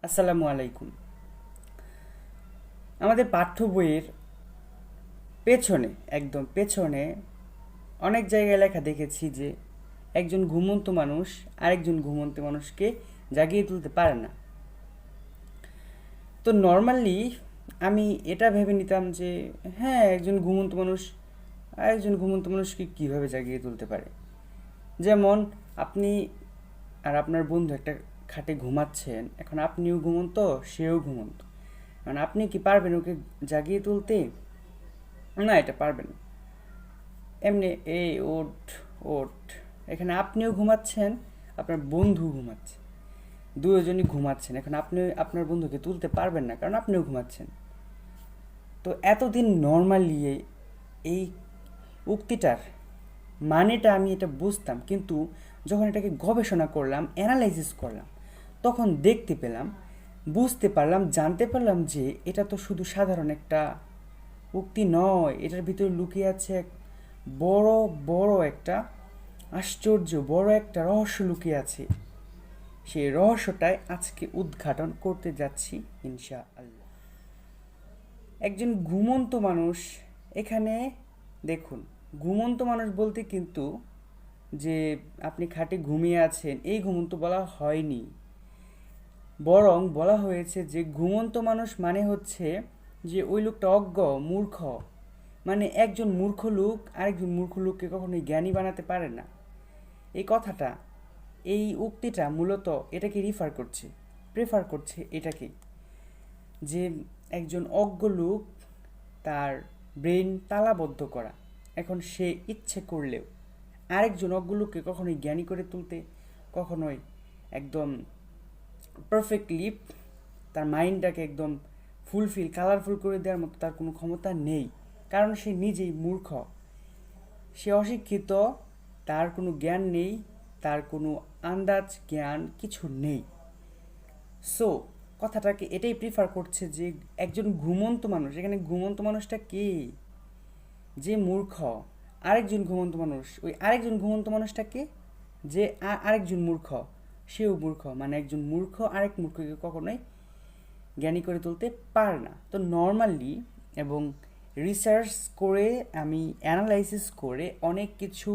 আসসালামু আলাইকুম। আমাদের পাঠ্য বইয়ের পেছনে, একদম পেছনে অনেক জায়গায় লেখা দেখেছি যে একজন ঘুমন্ত মানুষ আরেকজন ঘুমন্ত মানুষকে জাগিয়ে তুলতে পারে না। তো নর্মালি আমি এটা ভেবে নিতাম যে হ্যাঁ, একজন ঘুমন্ত মানুষ আরেকজন ঘুমন্ত মানুষকে কীভাবে জাগিয়ে তুলতে পারে। যেমন আপনি আর আপনার বন্ধু একটা খাটে ঘুমাচ্ছেন, এখন আপনিও ঘুমন্ত, সেও ঘুমন্ত। কারণ আপনি কি পারবেন ওকে জাগিয়ে তুলতে? না, এটা পারবেন না। এমনি এই ওঠ, ওঠ। এখানে আপনিও ঘুমাচ্ছেন, আপনার বন্ধু ঘুমাচ্ছে, দুজনই ঘুমাচ্ছেন। এখন আপনি আপনার বন্ধুকে তুলতে পারবেন না, কারণ আপনিও ঘুমাচ্ছেন। তো এতদিন নর্মালি এই উক্তিটার মানেটা আমি এটা বুঝতাম, কিন্তু যখন এটাকে গবেষণা করলাম, অ্যানালাইসিস করলাম, তখন দেখতে পেলাম, বুঝতে পারলাম, জানতে পারলাম যে এটা তো শুধু সাধারণ একটা উক্তি নয়, এটার ভিতরে লুকিয়ে আছে এক বড় বড় একটা আশ্চর্য, বড় একটা রহস্য লুকিয়ে আছে। সেই রহস্যটাই আজকে উদ্ঘাটন করতে যাচ্ছি ইনশাআল্লাহ। একজন ঘুমন্ত মানুষ, এখানে দেখুন, ঘুমন্ত মানুষ বলতে কিন্তু যে আপনি খাটে ঘুমিয়ে আছেন এই ঘুমন্ত বলা হয়নি, বরং বলা হয়েছে যে ঘুমন্ত মানুষ মানে হচ্ছে যে ওই লোকটা অজ্ঞ, মূর্খ। মানে একজন মূর্খ লোক আরেকজন মূর্খ লোককে কখনোই জ্ঞানী বানাতে পারে না। এই কথাটা, এই উক্তিটা মূলত এটাকে প্রেফার করছে এটাকে, যে একজন অজ্ঞ লোক, তার ব্রেন তালাবদ্ধ করা, এখন সে ইচ্ছে করলেও আরেকজন অজ্ঞ লোককে কখনোই জ্ঞানী করে তুলতে, কখনোই একদম পারফেক্টলি তার মাইন্ডটাকে একদম ফুলফিল কালারফুল করে দেওয়ার মতো তার কোনো ক্ষমতা নেই। কারণ সে নিজেই মূর্খ, সে অশিক্ষিত, তার কোনো জ্ঞান নেই, তার কোনো আন্দাজ জ্ঞান কিছু নেই। সো কথাটাকে এটাই প্রিফার করছে যে একজন ঘুমন্ত মানুষ, এখানে ঘুমন্ত মানুষটা কে? যে মূর্খ। আরেকজন ঘুমন্ত মানুষ, ওই আরেকজন ঘুমন্ত মানুষটা কে? যে আরেকজন মূর্খ, সেও মূর্খ। মানে একজন মূর্খ আরেক মূর্খকে কখনোই জ্ঞানী করে তুলতে পারে না। তো নর্মালি এবং রিসার্চ করে, আমি অ্যানালাইসিস করে অনেক কিছু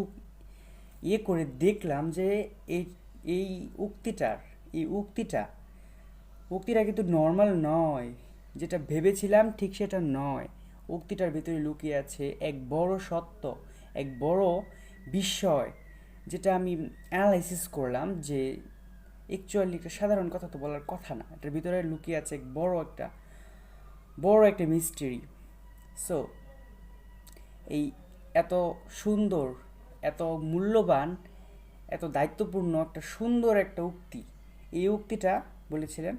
করে দেখলাম যে এই এই উক্তিটার এই উক্তিটা কিন্তু নর্মাল নয়। যেটা ভেবেছিলাম ঠিক সেটা নয়। উক্তিটার ভিতরে লুকিয়ে আছে এক বড় সত্য, এক বড় বিস্ময়, যেটা আমি অ্যানালাইসিস করলাম যে অ্যাকচুয়ালি একটা সাধারণ কথা তো বলার কথা না, এটার ভিতরে লুকিয়ে আছে এক বড় একটা মিস্ট্রি। সো এই এত সুন্দর, এত মূল্যবান, এত দায়িত্বপূর্ণ একটা সুন্দর একটা উক্তি, এই উক্তিটা বলেছিলেন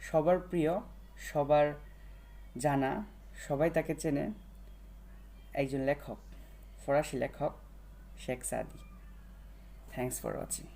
সবার প্রিয়, সবার জানা, সবাই তাকে চেনে, একজন লেখক, ফরাসি লেখক শেখ সাদি। Thanks for watching.